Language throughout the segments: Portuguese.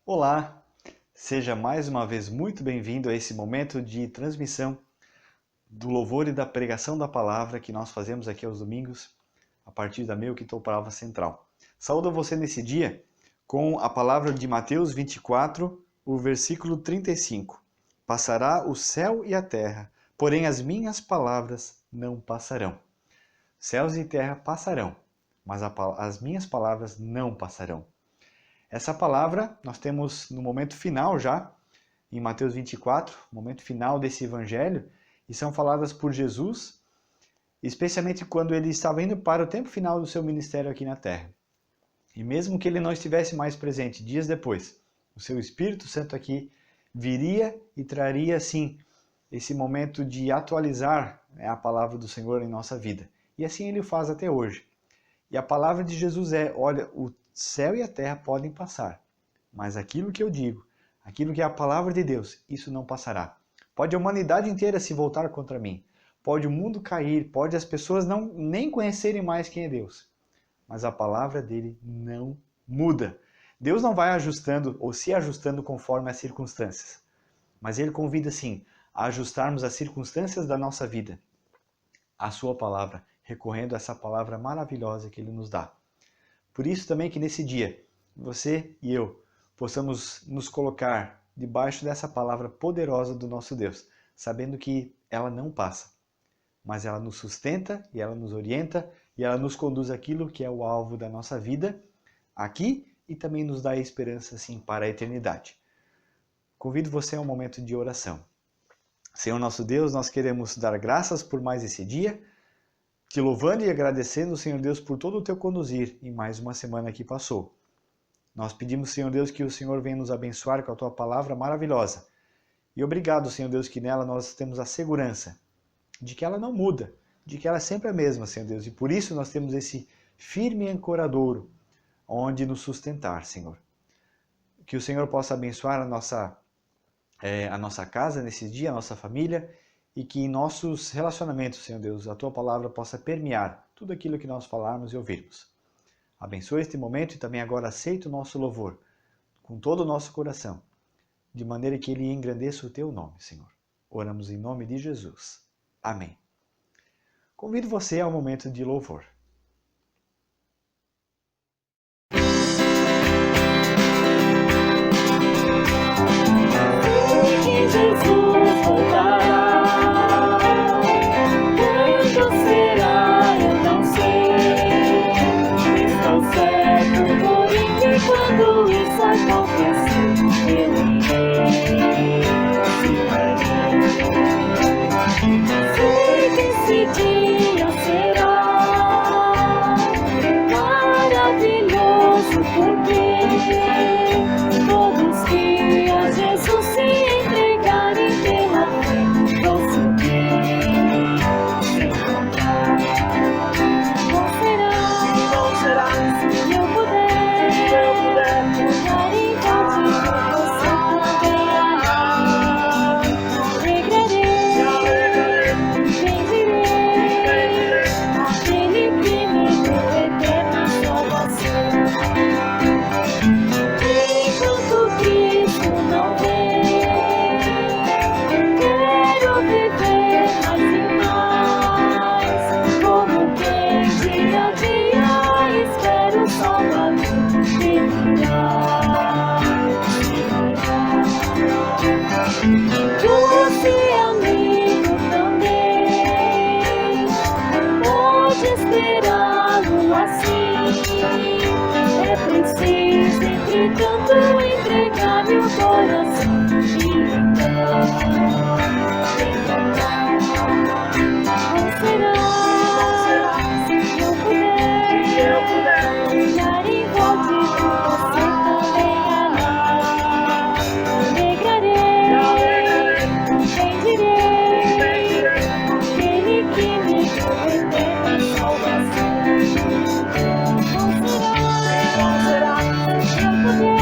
Olá, seja mais uma vez muito bem-vindo a esse momento de transmissão do louvor e da pregação da palavra que nós fazemos aqui aos domingos, a partir da Melquitol Palavra Central. Saúdo você nesse dia com a palavra de Mateus 24, o versículo 35. Passará o céu e a terra, porém as minhas palavras não passarão. Céus e terra passarão, mas as minhas palavras não passarão. Essa palavra nós temos no momento final já, em Mateus 24, momento final desse evangelho, e são faladas por Jesus, especialmente quando ele estava indo para o tempo final do seu ministério aqui na terra. E mesmo que ele não estivesse mais presente dias depois, o seu Espírito Santo aqui viria e traria, sim, esse momento de atualizar a palavra do Senhor em nossa vida. E assim ele o faz até hoje. E a palavra de Jesus é, olha, o céu e a terra podem passar, mas aquilo que eu digo, aquilo que é a palavra de Deus, isso não passará. Pode a humanidade inteira se voltar contra mim, pode o mundo cair, pode as pessoas nem conhecerem mais quem é Deus, mas a palavra dele não muda. Deus não vai ajustando ou se ajustando conforme as circunstâncias, mas ele convida sim a ajustarmos as circunstâncias da nossa vida, a sua palavra, recorrendo a essa palavra maravilhosa que ele nos dá. Por isso também que nesse dia, você e eu possamos nos colocar debaixo dessa palavra poderosa do nosso Deus, sabendo que ela não passa, mas ela nos sustenta e ela nos orienta e ela nos conduz àquilo que é o alvo da nossa vida aqui e também nos dá esperança assim para a eternidade. Convido você a um momento de oração. Senhor nosso Deus, nós queremos dar graças por mais esse dia, te louvando e agradecendo, Senhor Deus, por todo o teu conduzir em mais uma semana que passou. Nós pedimos, Senhor Deus, que o Senhor venha nos abençoar com a tua palavra maravilhosa. E obrigado, Senhor Deus, que nela nós temos a segurança de que ela não muda, de que ela é sempre a mesma, Senhor Deus. E por isso nós temos esse firme ancoradouro onde nos sustentar, Senhor. Que o Senhor possa abençoar a nossa casa nesse dia, a nossa família, e que em nossos relacionamentos, Senhor Deus, a tua palavra possa permear tudo aquilo que nós falarmos e ouvirmos. Abençoa este momento e também agora aceita o nosso louvor com todo o nosso coração, de maneira que ele engrandeça o teu nome, Senhor. Oramos em nome de Jesus. Amém. Convido você ao momento de louvor. Jesus voltará, quando será, eu não sei. Estou certo, porém, que quando isso acontecer, eu irei. Sei que esse dia será maravilhoso, porque todos que a Jesus se entregarem pela fé vão subir, se encontrar. Bom será, se eu puder, olhar em volta e ver você também alegrarei, bendirei aquele que me deu eterna salvação. Enquanto Cristo não vem, quero viver mais e mais, como quem dia a dia espero o Salvador que virá. Doce amigo também, pode esperá-lo assim. É preciso, entretanto, entregar meu coração e então bom será, se eu puder, olhar em volta e ver você também alegrarei, bendirei aquele que me deu eterna salvação. Bom será, se eu puder,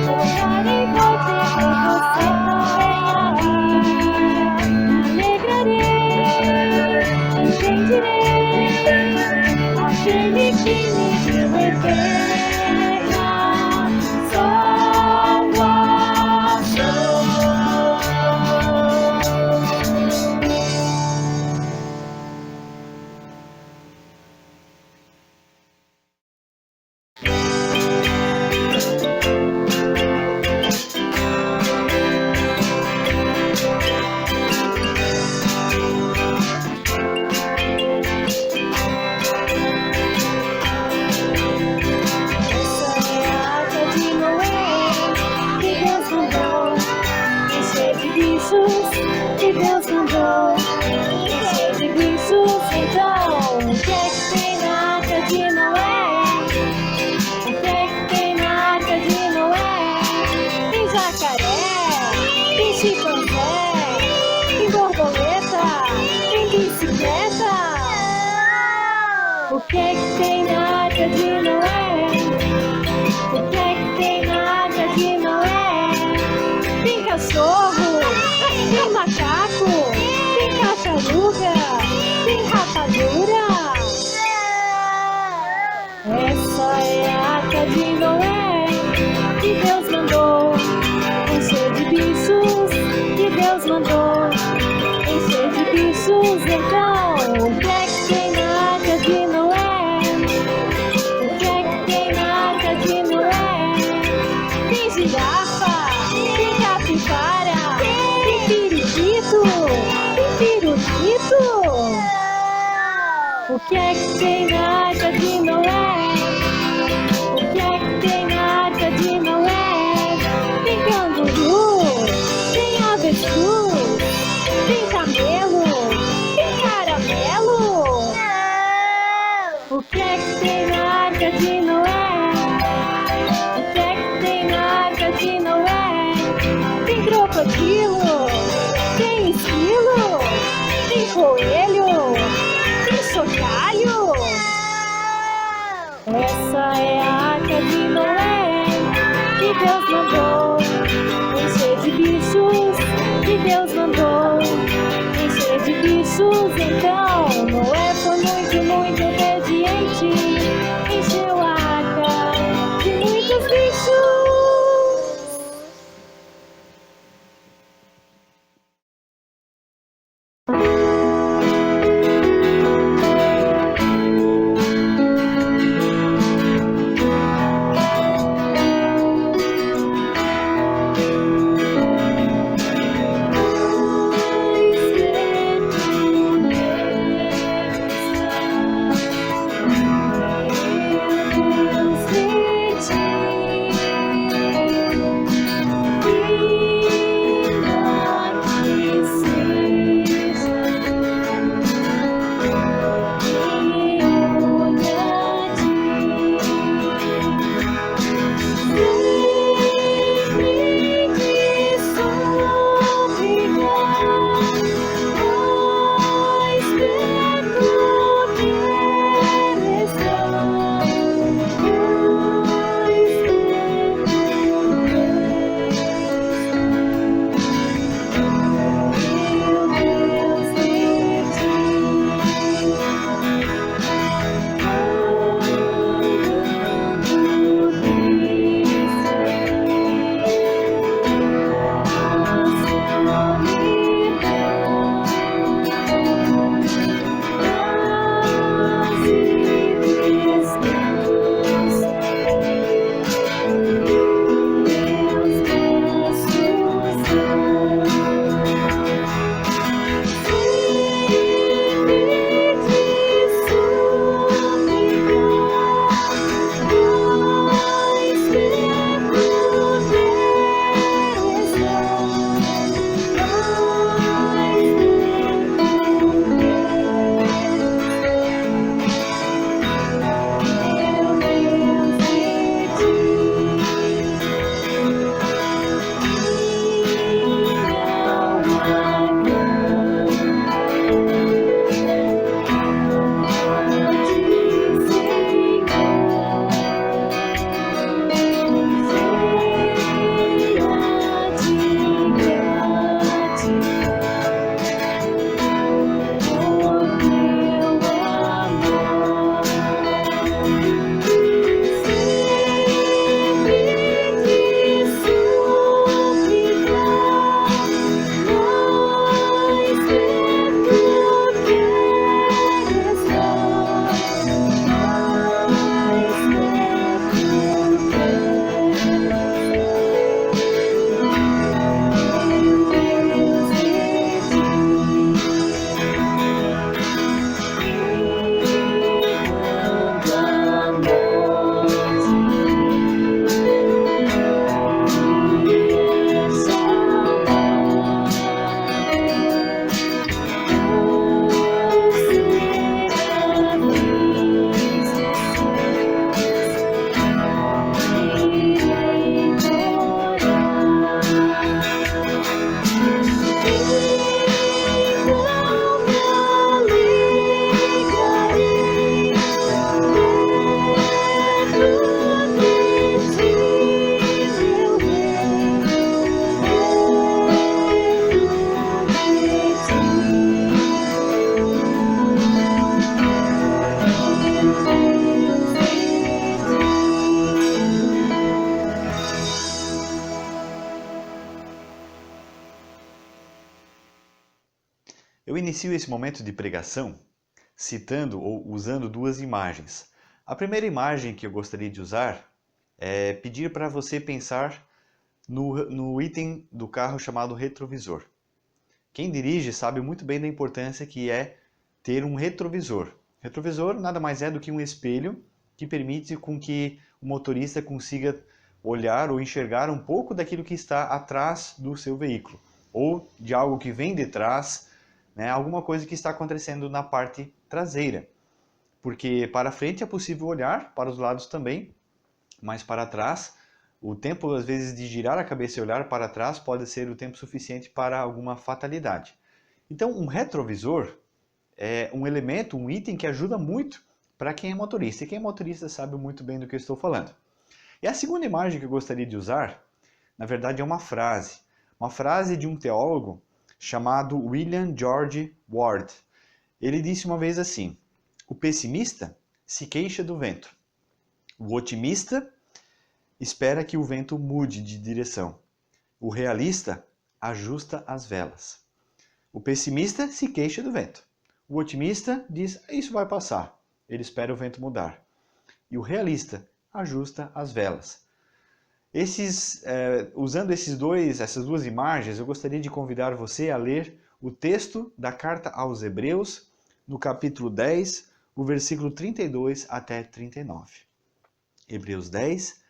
olhar em volta e ver você também alegrarei, bendirei aquele que me deu eterna salvação. Essa é a arca de Noé que Deus mandou, encher de bichos que Deus mandou, encher de bichos. Então, o que é que tem na arca de Noé? O que é que tem na arca de Noé? Tem jacaré, tem chimpanzé, tem borboleta, tem bicicleta. O que é que tem na arca de Noé? O que é que tem na arca de Noé? Tem cachorro, tem macaco, tem tartaruga, tem rapadura. Essa é a arca de Noé que Deus mandou, encher de bichos que Deus mandou, encher de bichos. Então, o que é que tem na arca de Noé? O que é que tem na arca de Noé? Tem girafa, tem capivara, tem periquito, tem pirulito. O que é que tem na arca de Noé? O que é que tem na arca de Noé? Tem canguru, tem avestruz, andou, encher de bichos, então Noé foi muito, muito obediente, encheu a arca de muitos bichos. Eu inicio esse momento de pregação citando ou usando duas imagens. A primeira imagem que eu gostaria de usar é pedir para você pensar no item do carro chamado retrovisor. Quem dirige sabe muito bem da importância que é ter um retrovisor. Retrovisor nada mais é do que um espelho que permite com que o motorista consiga olhar ou enxergar um pouco daquilo que está atrás do seu veículo, ou de algo que vem de trás, né, alguma coisa que está acontecendo na parte traseira. Porque para frente é possível olhar, para os lados também, mas para trás, o tempo às vezes de girar a cabeça e olhar para trás pode ser o tempo suficiente para alguma fatalidade. Então um retrovisor é um elemento, um item que ajuda muito para quem é motorista. E quem é motorista sabe muito bem do que eu estou falando. E a segunda imagem que eu gostaria de usar, na verdade é uma frase de um teólogo chamado William George Ward. Ele disse uma vez assim: o pessimista se queixa do vento. O otimista espera que o vento mude de direção. O realista ajusta as velas. O pessimista se queixa do vento. O otimista diz: isso vai passar. Ele espera o vento mudar. E o realista ajusta as velas. Usando essas duas imagens, eu gostaria de convidar você a ler o texto da carta aos Hebreus, no capítulo 10, o versículo 32 até 39. Hebreus 10,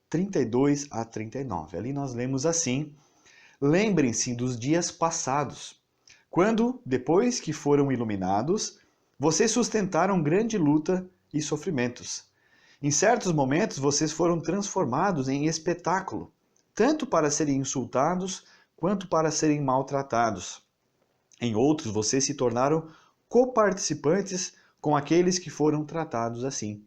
32 a 39. Ali nós lemos assim: lembrem-se dos dias passados, quando, depois que foram iluminados, vocês sustentaram grande luta e sofrimentos. Em certos momentos, vocês foram transformados em espetáculo, tanto para serem insultados, quanto para serem maltratados. Em outros, vocês se tornaram coparticipantes com aqueles que foram tratados assim.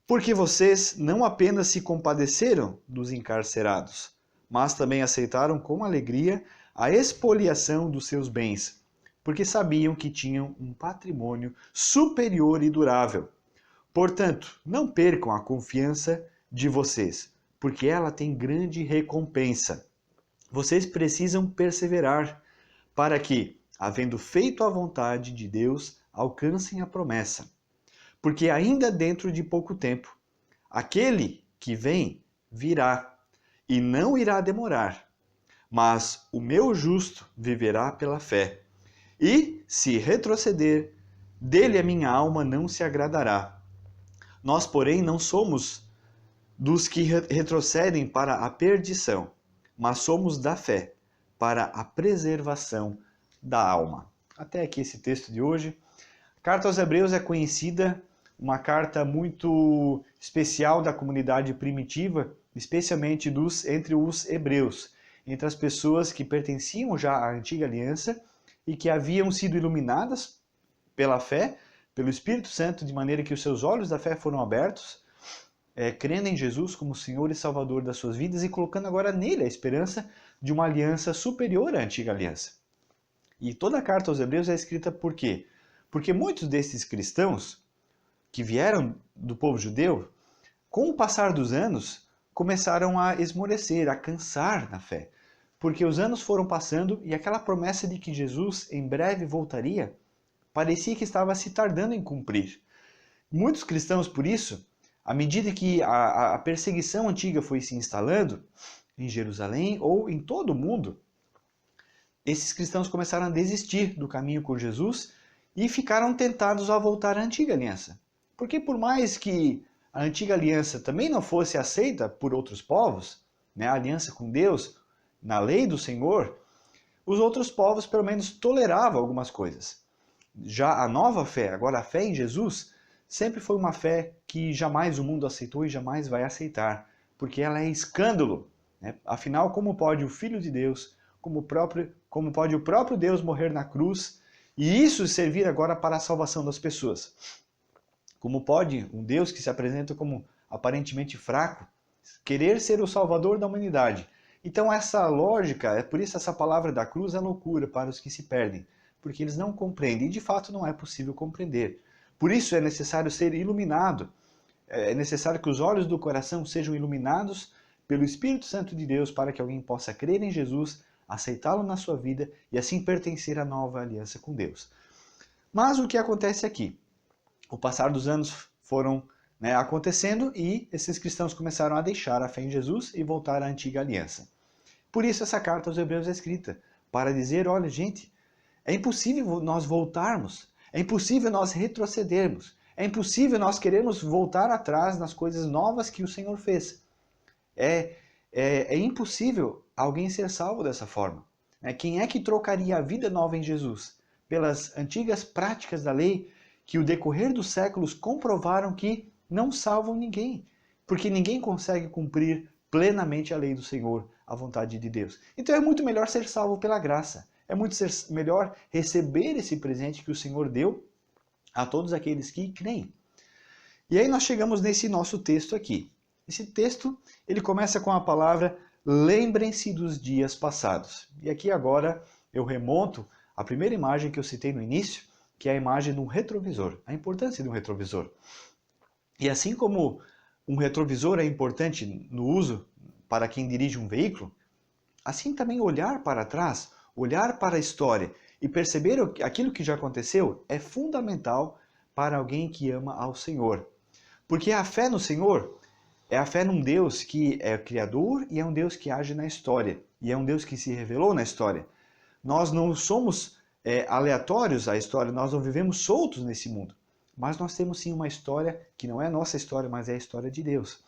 Porque vocês não apenas se compadeceram dos encarcerados, mas também aceitaram com alegria a expoliação dos seus bens, porque sabiam que tinham um patrimônio superior e durável. Portanto, não percam a confiança de vocês, porque ela tem grande recompensa. Vocês precisam perseverar para que, havendo feito a vontade de Deus, alcancem a promessa. Porque ainda dentro de pouco tempo, aquele que vem virá, e não irá demorar. Mas o meu justo viverá pela fé. E, se retroceder, dele a minha alma não se agradará. Nós, porém, não somos dos que retrocedem para a perdição, mas somos da fé, para a preservação da alma. Até aqui esse texto de hoje. A carta aos Hebreus é conhecida, uma carta muito especial da comunidade primitiva, especialmente entre os hebreus, entre as pessoas que pertenciam já à antiga aliança e que haviam sido iluminadas pela fé, pelo Espírito Santo, de maneira que os seus olhos da fé foram abertos, crendo em Jesus como Senhor e Salvador das suas vidas e colocando agora nele a esperança de uma aliança superior à antiga aliança. E toda a carta aos Hebreus é escrita por quê? Porque muitos desses cristãos que vieram do povo judeu, com o passar dos anos, começaram a esmorecer, a cansar na fé. Porque os anos foram passando e aquela promessa de que Jesus em breve voltaria parecia que estava se tardando em cumprir. Muitos cristãos, por isso, à medida que a perseguição antiga foi se instalando em Jerusalém ou em todo o mundo, esses cristãos começaram a desistir do caminho com Jesus e ficaram tentados a voltar à antiga aliança. Porque por mais que a antiga aliança também não fosse aceita por outros povos, a aliança com Deus, na lei do Senhor, os outros povos pelo menos toleravam algumas coisas. Já a nova fé, agora a fé em Jesus, sempre foi uma fé que jamais o mundo aceitou e jamais vai aceitar, porque ela é escândalo. Afinal, como pode o Filho de Deus, como pode o próprio Deus morrer na cruz e isso servir agora para a salvação das pessoas? Como pode um Deus que se apresenta como aparentemente fraco querer ser o salvador da humanidade? Então essa lógica, por isso essa palavra da cruz é loucura para os que se perdem, porque eles não compreendem, e de fato não é possível compreender. Por isso é necessário ser iluminado, é necessário que os olhos do coração sejam iluminados pelo Espírito Santo de Deus para que alguém possa crer em Jesus, aceitá-lo na sua vida e assim pertencer à nova aliança com Deus. Mas o que acontece aqui? O passar dos anos foram acontecendo e esses cristãos começaram a deixar a fé em Jesus e voltar à antiga aliança. Por isso essa carta aos Hebreus é escrita, para dizer, olha gente, é impossível nós voltarmos, é impossível nós retrocedermos, é impossível nós querermos voltar atrás nas coisas novas que o Senhor fez. É impossível alguém ser salvo dessa forma. Quem é que trocaria a vida nova em Jesus pelas antigas práticas da lei que o decorrer dos séculos comprovaram que não salvam ninguém, porque ninguém consegue cumprir plenamente a lei do Senhor, a vontade de Deus. Então é muito melhor ser salvo pela graça, é muito melhor receber esse presente que o Senhor deu a todos aqueles que creem. E aí nós chegamos nesse nosso texto aqui. Esse texto, ele começa com a palavra lembrem-se dos dias passados. E aqui agora eu remonto à primeira imagem que eu citei no início, que é a imagem de um retrovisor, a importância de um retrovisor. E assim como um retrovisor é importante no uso para quem dirige um veículo, assim também olhar para trás, olhar para a história e perceber aquilo que já aconteceu é fundamental para alguém que ama ao Senhor. Porque a fé no Senhor é a fé num Deus que é criador e é um Deus que age na história. E é um Deus que se revelou na história. Nós não somos aleatórios à história, nós não vivemos soltos nesse mundo. Mas nós temos sim uma história que não é a nossa história, mas é a história de Deus.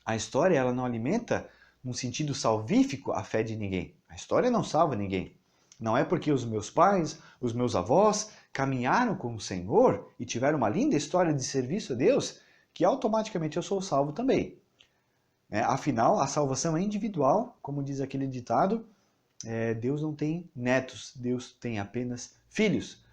A história ela não alimenta, num sentido salvífico, a fé de ninguém. A história não salva ninguém. Não é porque os meus pais, os meus avós caminharam com o Senhor e tiveram uma linda história de serviço a Deus que automaticamente eu sou salvo também. Afinal, a salvação é individual, como diz aquele ditado, Deus não tem netos, Deus tem apenas filhos.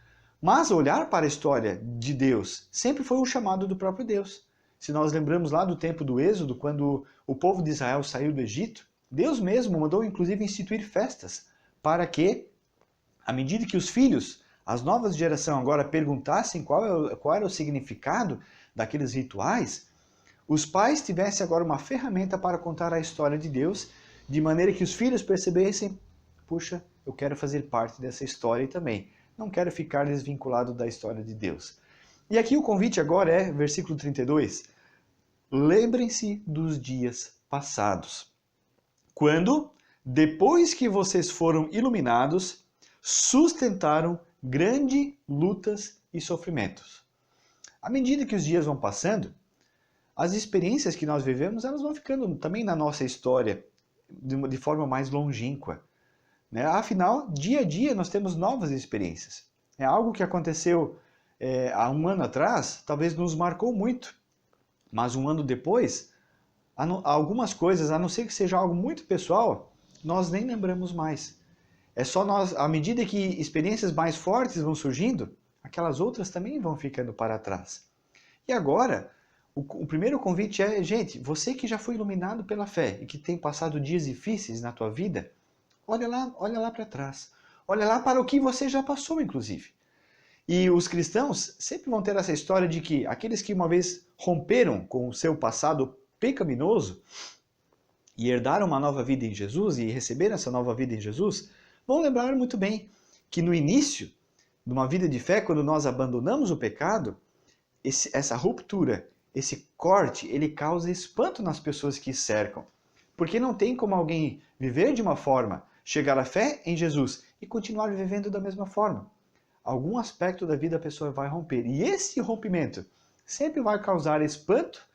Mas olhar para a história de Deus sempre foi um chamado do próprio Deus. Se nós lembramos lá do tempo do Êxodo, quando o povo de Israel saiu do Egito, Deus mesmo mandou inclusive instituir festas para que, à medida que os filhos, as novas gerações agora perguntassem qual era o significado daqueles rituais, os pais tivessem agora uma ferramenta para contar a história de Deus, de maneira que os filhos percebessem, puxa, eu quero fazer parte dessa história também. Não quero ficar desvinculado da história de Deus. E aqui o convite agora é, versículo 32, lembrem-se dos dias passados, quando, depois que vocês foram iluminados, sustentaram grandes lutas e sofrimentos. À medida que os dias vão passando, as experiências que nós vivemos, elas vão ficando também na nossa história de forma mais longínqua. Afinal, dia a dia nós temos novas experiências. É algo que aconteceu há um ano atrás, talvez nos marcou muito. Mas um ano depois, algumas coisas, a não ser que seja algo muito pessoal, nós nem lembramos mais. É só nós, à medida que experiências mais fortes vão surgindo, aquelas outras também vão ficando para trás. E agora, o primeiro convite é, gente, você que já foi iluminado pela fé e que tem passado dias difíceis na tua vida, olha lá para trás. Olha lá para o que você já passou, inclusive. E os cristãos sempre vão ter essa história de que aqueles que uma vez romperam com o seu passado pecaminoso e herdaram uma nova vida em Jesus e receberam essa nova vida em Jesus, vão lembrar muito bem que no início de uma vida de fé, quando nós abandonamos o pecado, essa ruptura, esse corte, ele causa espanto nas pessoas que cercam. Porque não tem como alguém viver de uma forma, chegar à fé em Jesus e continuar vivendo da mesma forma. Algum aspecto da vida a pessoa vai romper. E esse rompimento sempre vai causar espanto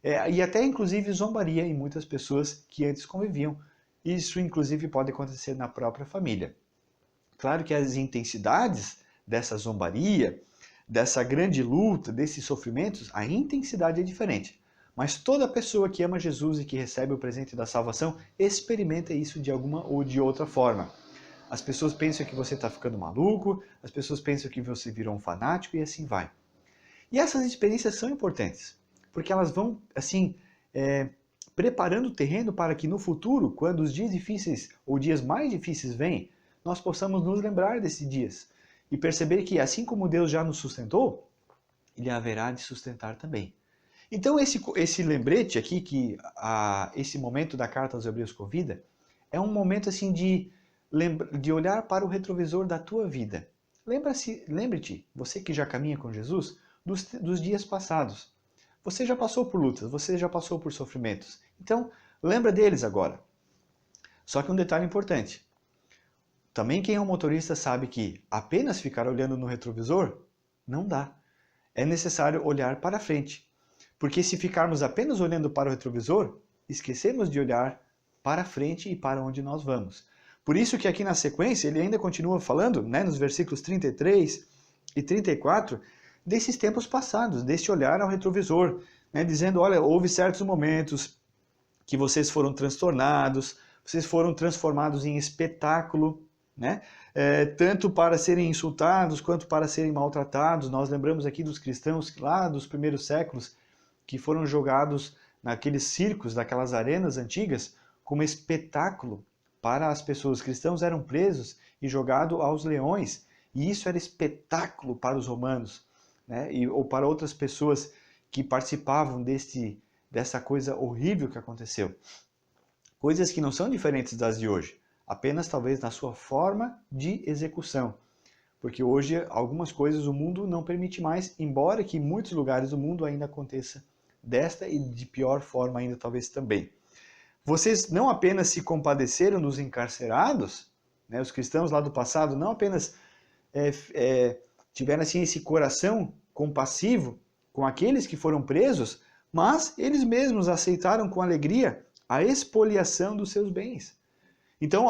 e até inclusive zombaria em muitas pessoas que antes conviviam. Isso inclusive pode acontecer na própria família. Claro que as intensidades dessa zombaria, dessa grande luta, desses sofrimentos, a intensidade é diferente. Mas toda pessoa que ama Jesus e que recebe o presente da salvação experimenta isso de alguma ou de outra forma. As pessoas pensam que você está ficando maluco, as pessoas pensam que você virou um fanático e assim vai. E essas experiências são importantes, porque elas vão, assim, preparando o terreno para que no futuro, quando os dias difíceis ou dias mais difíceis vêm, nós possamos nos lembrar desses dias e perceber que assim como Deus já nos sustentou, Ele haverá de sustentar também. Então esse lembrete aqui, que esse momento da carta aos Hebreus convida, é um momento assim de olhar para o retrovisor da tua vida. Lembre-te, você que já caminha com Jesus, dos dias passados. Você já passou por lutas, você já passou por sofrimentos. Então, lembra deles agora. Só que um detalhe importante. Também quem é um motorista sabe que apenas ficar olhando no retrovisor não dá. É necessário olhar para frente. Porque se ficarmos apenas olhando para o retrovisor, esquecemos de olhar para frente e para onde nós vamos. Por isso que aqui na sequência ele ainda continua falando, nos versículos 33 e 34, desses tempos passados, desse olhar ao retrovisor, dizendo, olha, houve certos momentos que vocês foram transtornados, vocês foram transformados em espetáculo, tanto para serem insultados quanto para serem maltratados. Nós lembramos aqui dos cristãos lá dos primeiros séculos que foram jogados naqueles circos, daquelas arenas antigas, como espetáculo para as pessoas. Cristãos eram presos e jogados aos leões, e isso era espetáculo para os romanos, né? Ou para outras pessoas que participavam dessa coisa horrível que aconteceu. Coisas que não são diferentes das de hoje, apenas talvez na sua forma de execução. Porque hoje algumas coisas o mundo não permite mais, embora que em muitos lugares do mundo ainda aconteça desta e de pior forma ainda talvez também. Vocês não apenas se compadeceram dos encarcerados, né, os cristãos lá do passado não apenas tiveram assim esse coração compassivo com aqueles que foram presos, mas eles mesmos aceitaram com alegria a expoliação dos seus bens. Então,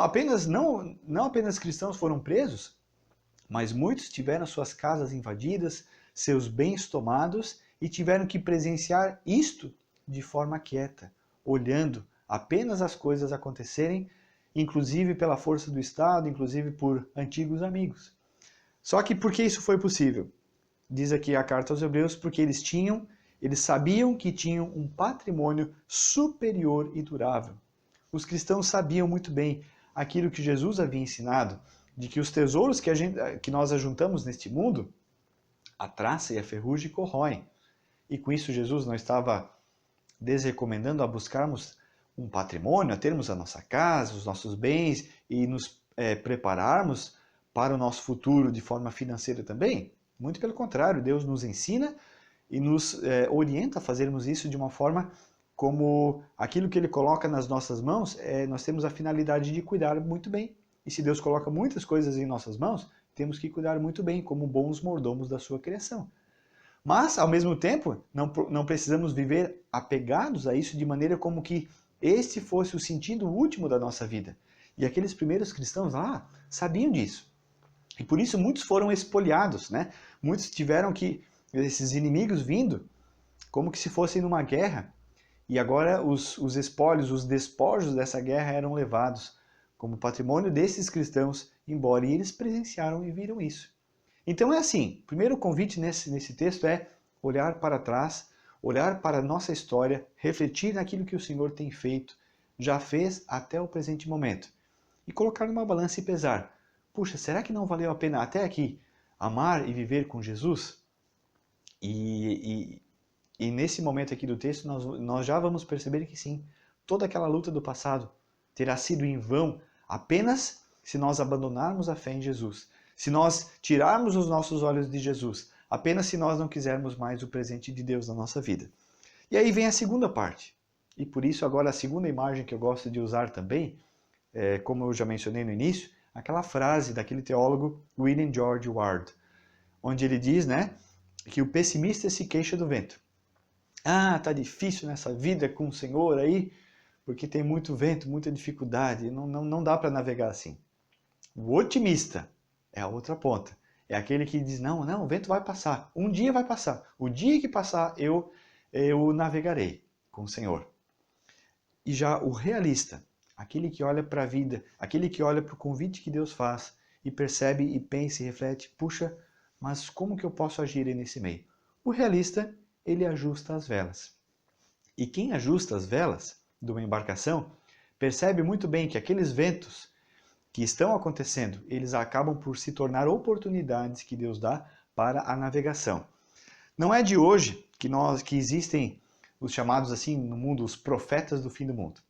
não apenas cristãos foram presos, mas muitos tiveram suas casas invadidas, seus bens tomados e tiveram que presenciar isto de forma quieta, olhando apenas as coisas acontecerem, inclusive pela força do Estado, inclusive por antigos amigos. Só que por que isso foi possível? Diz aqui a carta aos Hebreus, porque eles sabiam que tinham um patrimônio superior e durável. Os cristãos sabiam muito bem aquilo que Jesus havia ensinado, de que os tesouros que nós ajuntamos neste mundo, a traça e a ferrugem corroem. E com isso Jesus não estava desrecomendando a buscarmos um patrimônio, a termos a nossa casa, os nossos bens e nos prepararmos para o nosso futuro de forma financeira também. Muito pelo contrário, Deus nos ensina e nos orienta a fazermos isso de uma forma como aquilo que Ele coloca nas nossas mãos, nós temos a finalidade de cuidar muito bem. E se Deus coloca muitas coisas em nossas mãos, temos que cuidar muito bem, como bons mordomos da sua criação. Mas, ao mesmo tempo, não precisamos viver apegados a isso de maneira como que este fosse o sentido último da nossa vida. E aqueles primeiros cristãos lá sabiam disso. E por isso muitos foram expoliados, né? Muitos tiveram esses inimigos vindo, como que se fossem numa guerra. E agora os espólios, os despojos dessa guerra eram levados como patrimônio desses cristãos, embora eles presenciaram e viram isso. Então é assim, o primeiro convite nesse texto é olhar para trás, olhar para a nossa história, refletir naquilo que o Senhor tem feito, já fez até o presente momento, e colocar numa balança e pesar. Puxa, será que não valeu a pena até aqui amar e viver com Jesus? E nesse momento aqui do texto nós já vamos perceber que sim, toda aquela luta do passado terá sido em vão apenas se nós abandonarmos a fé em Jesus, se nós tirarmos os nossos olhos de Jesus, apenas se nós não quisermos mais o presente de Deus na nossa vida. E aí vem a segunda parte. E por isso agora a segunda imagem que eu gosto de usar também, como eu já mencionei no início, aquela frase daquele teólogo William George Ward, onde ele diz, né, que o pessimista se queixa do vento. Ah, tá difícil nessa vida com o Senhor aí, porque tem muito vento, muita dificuldade, não dá para navegar assim. O otimista é a outra ponta. É aquele que diz, não, o vento vai passar, um dia vai passar. O dia que passar, eu navegarei com o Senhor. E já o realista, aquele que olha para a vida, aquele que olha para o convite que Deus faz e percebe e pensa e reflete, puxa, mas como que eu posso agir nesse meio? O realista, ele ajusta as velas. E quem ajusta as velas de uma embarcação percebe muito bem que aqueles ventos que estão acontecendo, eles acabam por se tornar oportunidades que Deus dá para a navegação. Não é de hoje que existem os chamados assim no mundo, os profetas do fim do mundo.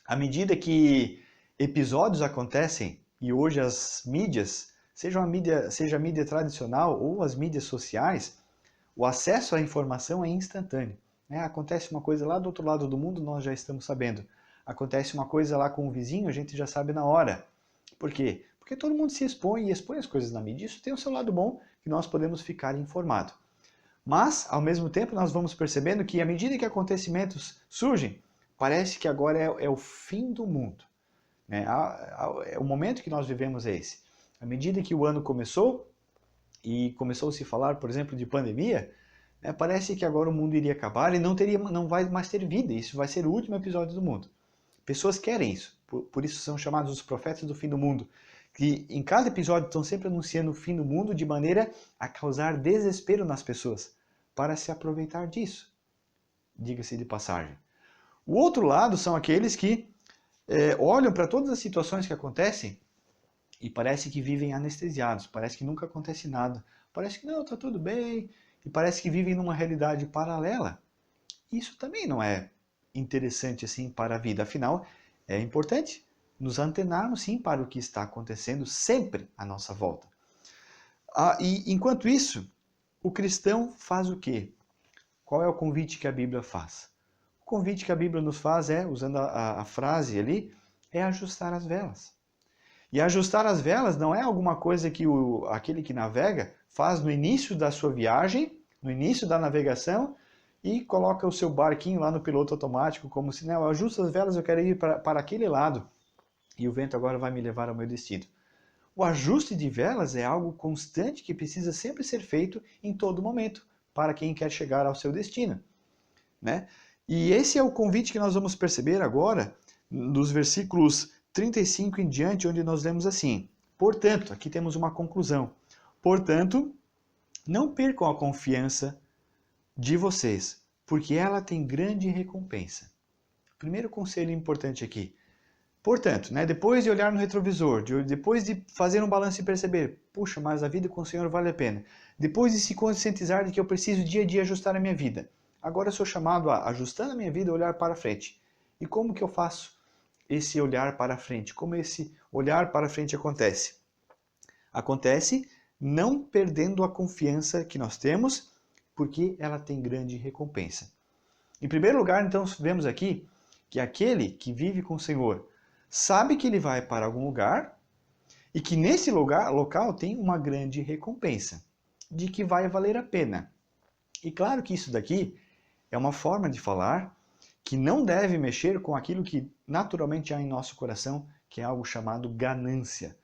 À medida que episódios acontecem, e hoje as mídias, seja a mídia tradicional ou as mídias sociais, o acesso à informação é instantâneo. Acontece uma coisa lá do outro lado do mundo, nós já estamos sabendo. Acontece uma coisa lá com o vizinho, a gente já sabe na hora. Por quê? Porque todo mundo se expõe e expõe as coisas na mídia. Isso tem o seu lado bom, que nós podemos ficar informados. Mas, ao mesmo tempo, nós vamos percebendo que à medida que acontecimentos surgem, parece que agora é o fim do mundo. O momento que nós vivemos é esse. À medida que o ano começou, e começou a se falar, por exemplo, de pandemia, parece que agora o mundo iria acabar e não vai mais ter vida. Isso vai ser o último episódio do mundo. Pessoas querem isso, por isso são chamados os profetas do fim do mundo, que em cada episódio estão sempre anunciando o fim do mundo de maneira a causar desespero nas pessoas, para se aproveitar disso. Diga-se de passagem. O outro lado são aqueles que olham para todas as situações que acontecem e parece que vivem anestesiados, parece que nunca acontece nada, parece que não, está tudo bem, e parece que vivem numa realidade paralela. Isso também não é interessante assim para a vida, afinal, é importante nos antenarmos sim para o que está acontecendo sempre à nossa volta. E enquanto isso, o cristão faz o quê? Qual é o convite que a Bíblia faz? O convite que a Bíblia nos faz é, usando a frase ali, é ajustar as velas. E ajustar as velas não é alguma coisa que aquele que navega faz no início da sua viagem, no início da navegação, e coloca o seu barquinho lá no piloto automático, como se, não, eu ajusto as velas, eu quero ir para aquele lado, e o vento agora vai me levar ao meu destino. O ajuste de velas é algo constante que precisa sempre ser feito em todo momento, para quem quer chegar ao seu destino, né? E esse é o convite que nós vamos perceber agora, nos versículos 35 em diante, onde nós lemos assim: portanto, aqui temos uma conclusão. Portanto, não percam a confiança de vocês, porque ela tem grande recompensa. Primeiro conselho importante aqui. Portanto, né, depois de olhar no retrovisor, depois de fazer um balanço e perceber, puxa, mas a vida com o Senhor vale a pena. Depois de se conscientizar de que eu preciso dia a dia ajustar a minha vida. Agora eu sou chamado a, ajustando a minha vida, olhar para frente. E como que eu faço esse olhar para frente? Como esse olhar para frente acontece? Acontece não perdendo a confiança que nós temos, porque ela tem grande recompensa. Em primeiro lugar, então, vemos aqui que aquele que vive com o Senhor sabe que ele vai para algum lugar e que nesse local tem uma grande recompensa, de que vai valer a pena. E claro que isso daqui é uma forma de falar que não deve mexer com aquilo que naturalmente há em nosso coração, que é algo chamado ganância.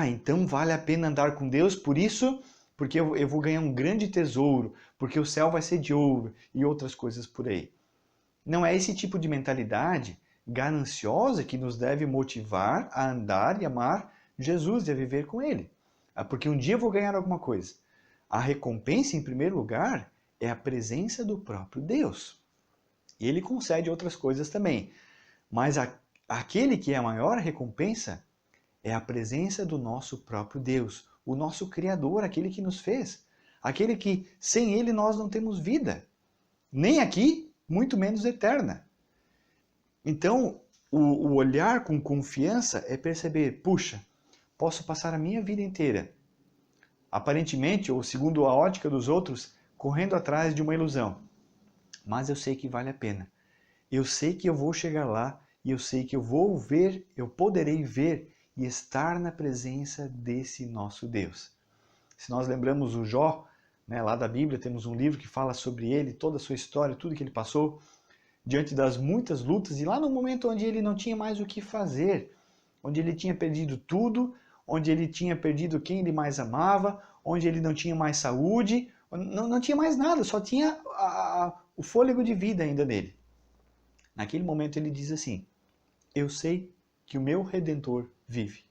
Então vale a pena andar com Deus por isso, porque eu vou ganhar um grande tesouro, porque o céu vai ser de ouro e outras coisas por aí. Não é esse tipo de mentalidade gananciosa que nos deve motivar a andar e amar Jesus e a viver com Ele. Porque um dia eu vou ganhar alguma coisa. A recompensa, em primeiro lugar, é a presença do próprio Deus. E Ele concede outras coisas também. Mas aquele que é a maior recompensa é a presença do nosso próprio Deus, o nosso Criador, aquele que nos fez. Aquele que, sem Ele, nós não temos vida. Nem aqui, muito menos eterna. Então, o olhar com confiança é perceber, puxa, posso passar a minha vida inteira, aparentemente, ou segundo a ótica dos outros, correndo atrás de uma ilusão. Mas eu sei que vale a pena. Eu sei que eu vou chegar lá e eu sei que eu vou ver, eu poderei ver e estar na presença desse nosso Deus. Se nós lembramos o Jó, né, lá da Bíblia, temos um livro que fala sobre ele, toda a sua história, tudo que ele passou, diante das muitas lutas, e lá no momento onde ele não tinha mais o que fazer, onde ele tinha perdido tudo, onde ele tinha perdido quem ele mais amava, onde ele não tinha mais saúde, não tinha mais nada, só tinha o fôlego de vida ainda nele. Naquele momento ele diz assim: eu sei que o meu Redentor vive.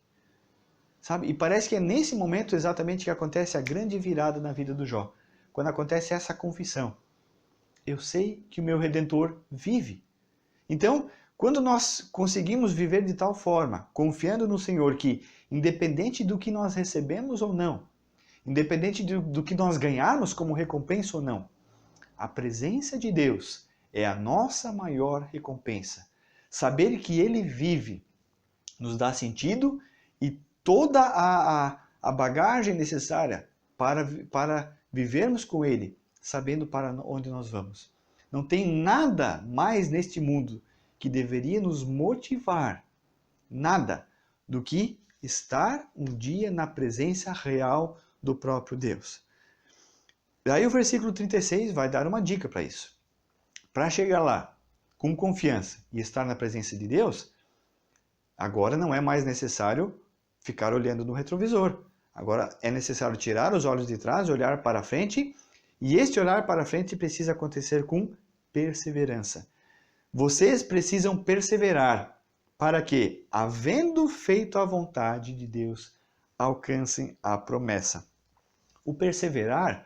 Sabe? E parece que é nesse momento exatamente que acontece a grande virada na vida do Jó. Quando acontece essa confissão. Eu sei que o meu Redentor vive. Então, quando nós conseguimos viver de tal forma, confiando no Senhor, que independente do que nós recebemos ou não, independente do que nós ganharmos como recompensa ou não, a presença de Deus é a nossa maior recompensa. Saber que Ele vive nos dá sentido e toda a bagagem necessária para vivermos com Ele, sabendo para onde nós vamos. Não tem nada mais neste mundo que deveria nos motivar, nada, do que estar um dia na presença real do próprio Deus. Daí o versículo 36 vai dar uma dica para isso. Para chegar lá com confiança e estar na presença de Deus, agora não é mais necessário ficar olhando no retrovisor. Agora é necessário tirar os olhos de trás, olhar para frente, e este olhar para frente precisa acontecer com perseverança. Vocês precisam perseverar para que, havendo feito a vontade de Deus, alcancem a promessa. O perseverar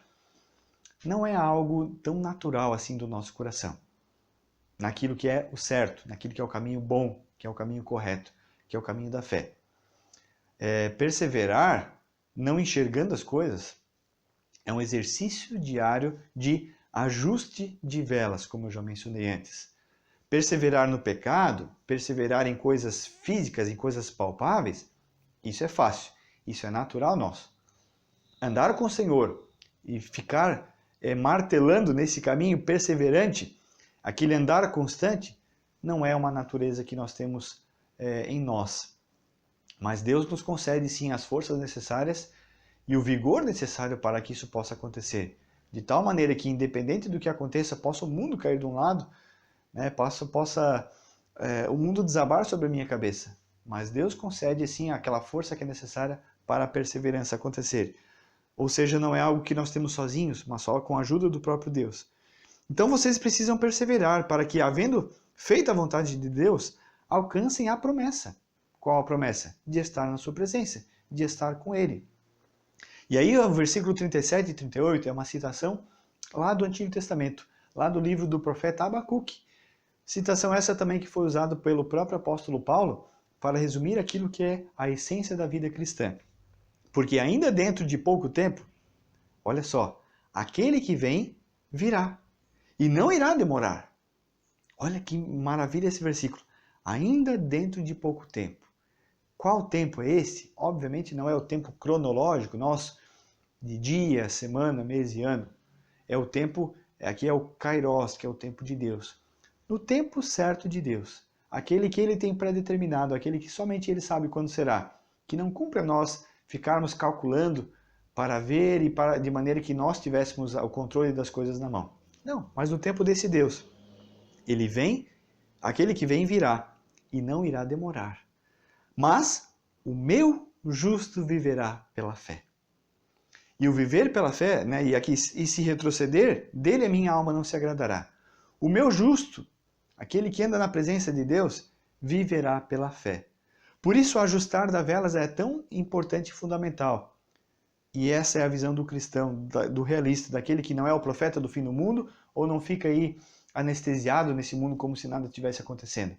não é algo tão natural assim do nosso coração. Naquilo que é o certo, naquilo que é o caminho bom, que é o caminho correto, que é o caminho da fé. Perseverar, não enxergando as coisas, é um exercício diário de ajuste de velas, como eu já mencionei antes. Perseverar no pecado, perseverar em coisas físicas, em coisas palpáveis, isso é fácil, isso é natural nosso. Andar com o Senhor e ficar martelando nesse caminho perseverante, aquele andar constante, não é uma natureza que nós temos em nós. Mas Deus nos concede sim as forças necessárias e o vigor necessário para que isso possa acontecer. De tal maneira que, independente do que aconteça, possa o mundo cair de um lado, né, possa o mundo desabar sobre a minha cabeça. Mas Deus concede sim aquela força que é necessária para a perseverança acontecer. Ou seja, não é algo que nós temos sozinhos, mas só com a ajuda do próprio Deus. Então vocês precisam perseverar para que, havendo feito a vontade de Deus, alcancem a promessa. Qual a promessa? De estar na sua presença, de estar com Ele. E aí o versículo 37 e 38 é uma citação lá do Antigo Testamento, lá do livro do profeta Abacuque. Citação essa também que foi usada pelo próprio apóstolo Paulo para resumir aquilo que é a essência da vida cristã. Porque ainda dentro de pouco tempo, olha só, aquele que vem virá e não irá demorar. Olha que maravilha esse versículo. Ainda dentro de pouco tempo. Qual tempo é esse? Obviamente não é o tempo cronológico nosso, de dia, semana, mês e ano. É o tempo, aqui é o Kairos, que é o tempo de Deus. No tempo certo de Deus. Aquele que Ele tem predeterminado, aquele que somente Ele sabe quando será. Que não cumpre a nós ficarmos calculando para ver e de maneira que nós tivéssemos o controle das coisas na mão. Não, mas no tempo desse Deus. Ele vem, aquele que vem virá e não irá demorar. Mas o meu justo viverá pela fé. E o viver pela fé, né, e se retroceder, dele a minha alma não se agradará. O meu justo, aquele que anda na presença de Deus, viverá pela fé. Por isso, o ajustar das velas é tão importante e fundamental. E essa é a visão do cristão, do realista, daquele que não é o profeta do fim do mundo, ou não fica aí anestesiado nesse mundo como se nada tivesse acontecendo.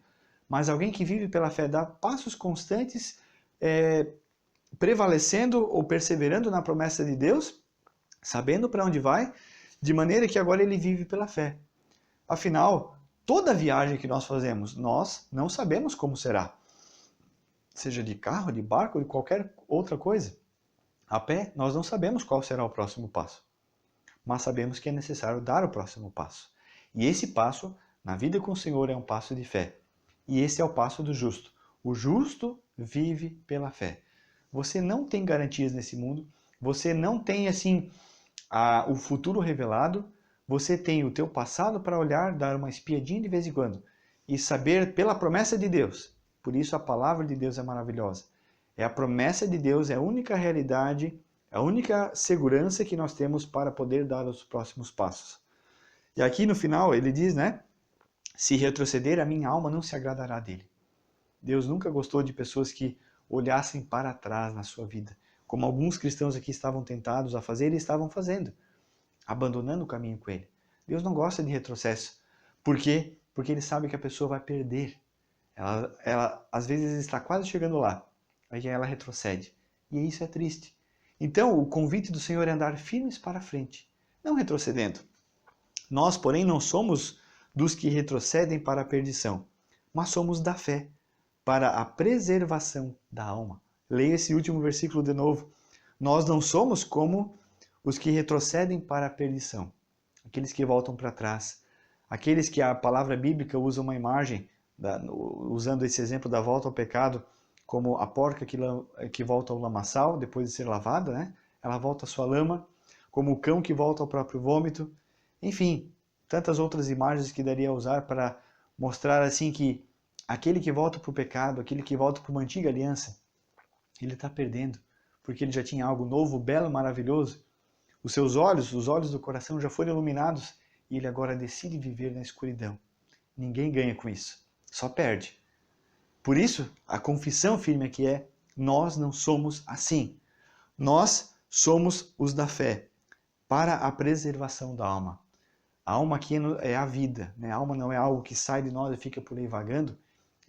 Mas alguém que vive pela fé, dá passos constantes, prevalecendo ou perseverando na promessa de Deus, sabendo para onde vai, de maneira que agora ele vive pela fé. Afinal, toda viagem que nós fazemos, nós não sabemos como será. Seja de carro, de barco, de qualquer outra coisa. A pé, nós não sabemos qual será o próximo passo. Mas sabemos que é necessário dar o próximo passo. E esse passo, na vida com o Senhor, é um passo de fé. E esse é o passo do justo. O justo vive pela fé. Você não tem garantias nesse mundo. Você não tem, assim, o futuro revelado. Você tem o teu passado para olhar, dar uma espiadinha de vez em quando. E saber pela promessa de Deus. Por isso a palavra de Deus é maravilhosa. É a promessa de Deus, é a única realidade, a única segurança que nós temos para poder dar os próximos passos. E aqui no final ele diz, né? Se retroceder, a minha alma não se agradará dele. Deus nunca gostou de pessoas que olhassem para trás na sua vida, como alguns cristãos aqui estavam tentados a fazer e estavam fazendo, abandonando o caminho com ele. Deus não gosta de retrocesso. Por quê? Porque ele sabe que a pessoa vai perder. Ela às vezes está quase chegando lá, aí ela retrocede. E isso é triste. Então, o convite do Senhor é andar firmes para frente, não retrocedendo. Nós, porém, não somos dos que retrocedem para a perdição, mas somos da fé, para a preservação da alma. Leia esse último versículo de novo. Nós não somos como os que retrocedem para a perdição, aqueles que voltam para trás, aqueles que a palavra bíblica usa uma imagem, usando esse exemplo da volta ao pecado, como a porca que volta ao lamaçal depois de ser lavada, né? Ela volta à sua lama, como o cão que volta ao próprio vômito. Enfim, tantas outras imagens que daria a usar para mostrar assim que aquele que volta para o pecado, aquele que volta para uma antiga aliança, ele está perdendo, porque ele já tinha algo novo, belo, maravilhoso. Os seus olhos, os olhos do coração já foram iluminados e ele agora decide viver na escuridão. Ninguém ganha com isso, só perde. Por isso, a confissão firme aqui é: nós não somos assim. Nós somos os da fé, para a preservação da alma. A alma aqui é a vida, né? A alma não é algo que sai de nós e fica por aí vagando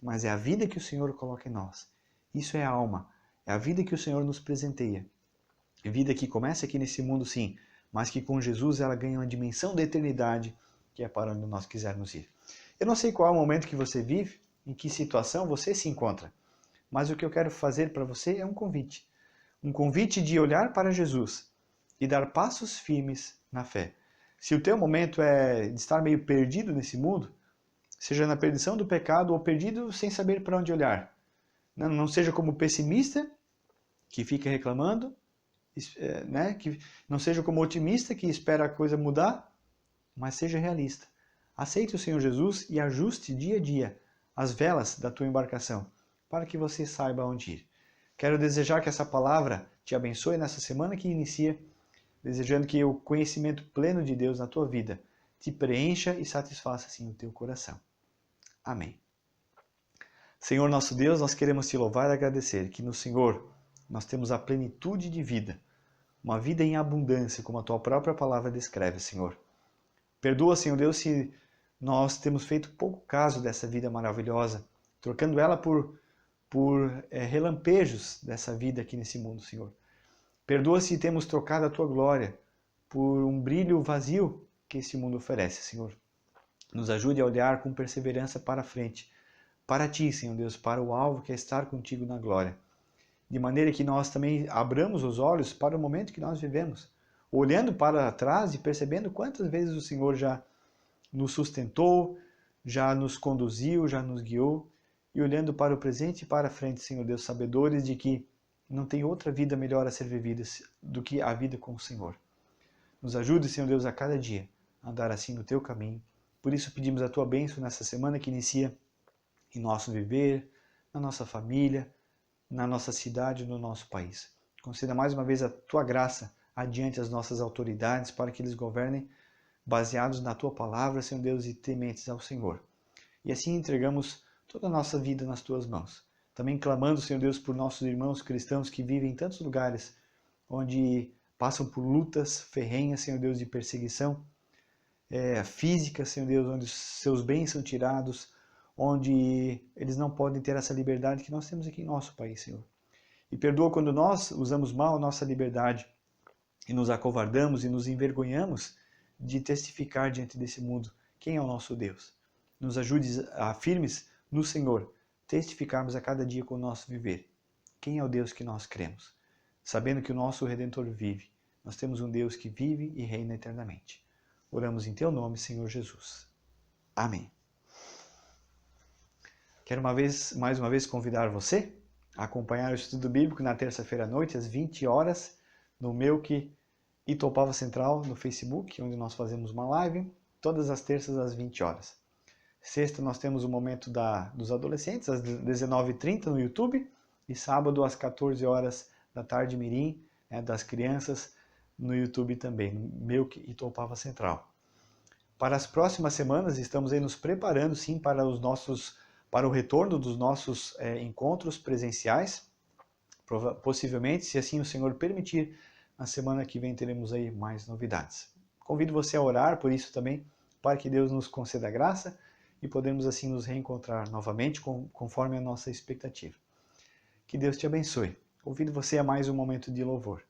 mas é a vida que o Senhor coloca em nós. Isso é a alma, é a vida que o Senhor nos presenteia. Vida que começa aqui nesse mundo, sim, mas que com Jesus ela ganha uma dimensão da eternidade, que é para onde nós quisermos ir. Eu não sei qual é o momento que você vive, em que situação você se encontra, mas o que eu quero fazer para você é um convite. Um convite de olhar para Jesus e dar passos firmes na fé. Se o teu momento é de estar meio perdido nesse mundo, seja na perdição do pecado ou perdido sem saber para onde olhar. Não seja como o pessimista, que fica reclamando, né? Que não seja como o otimista, que espera a coisa mudar, mas seja realista. Aceite o Senhor Jesus e ajuste dia a dia as velas da tua embarcação, para que você saiba onde ir. Quero desejar que essa palavra te abençoe nessa semana que inicia, desejando que o conhecimento pleno de Deus na tua vida te preencha e satisfaça assim o teu coração. Amém. Senhor nosso Deus, nós queremos te louvar e agradecer que no Senhor nós temos a plenitude de vida, uma vida em abundância, como a tua própria palavra descreve, Senhor. Perdoa, Senhor Deus, se nós temos feito pouco caso dessa vida maravilhosa, trocando ela por relampejos dessa vida aqui nesse mundo, Senhor. Perdoa se temos trocado a tua glória por um brilho vazio que esse mundo oferece, Senhor. Nos ajude a olhar com perseverança para frente, para ti, Senhor Deus, para o alvo que é estar contigo na glória. De maneira que nós também abramos os olhos para o momento que nós vivemos, olhando para trás e percebendo quantas vezes o Senhor já nos sustentou, já nos conduziu, já nos guiou, e olhando para o presente e para a frente, Senhor Deus, sabedores de que não tem outra vida melhor a ser vivida do que a vida com o Senhor. Nos ajude, Senhor Deus, a cada dia a andar assim no teu caminho. Por isso pedimos a tua bênção nessa semana que inicia em nosso viver, na nossa família, na nossa cidade, no nosso país. Conceda mais uma vez a tua graça adiante às nossas autoridades para que eles governem baseados na tua palavra, Senhor Deus, e tementes ao Senhor. E assim entregamos toda a nossa vida nas tuas mãos. Também clamando, Senhor Deus, por nossos irmãos cristãos que vivem em tantos lugares onde passam por lutas ferrenhas, Senhor Deus, de perseguição física, Senhor Deus, onde seus bens são tirados, onde eles não podem ter essa liberdade que nós temos aqui em nosso país, Senhor. E perdoa quando nós usamos mal a nossa liberdade e nos acovardamos e nos envergonhamos de testificar diante desse mundo quem é o nosso Deus. Nos ajude a firmes no Senhor, testificarmos a cada dia com o nosso viver quem é o Deus que nós cremos, sabendo que o nosso Redentor vive. Nós temos um Deus que vive e reina eternamente. Oramos em teu nome, Senhor Jesus. Amém. Quero mais uma vez convidar você a acompanhar o estudo bíblico na terça-feira à noite, às 20 horas, no Melk Itoupava Central, no Facebook, onde nós fazemos uma live, todas as terças às 20 horas. Sexta nós temos o momento dos adolescentes, às 19h30 no YouTube, e sábado às 14 horas da tarde, Mirim, das crianças, no YouTube também, no Melk Itoupava Central. Para as próximas semanas estamos aí nos preparando sim para o retorno dos nossos encontros presenciais. Possivelmente, se assim o Senhor permitir, na semana que vem teremos aí mais novidades. Convido você a orar por isso também, para que Deus nos conceda graça e podemos assim nos reencontrar novamente conforme a nossa expectativa. Que Deus te abençoe. Convido você a mais um momento de louvor.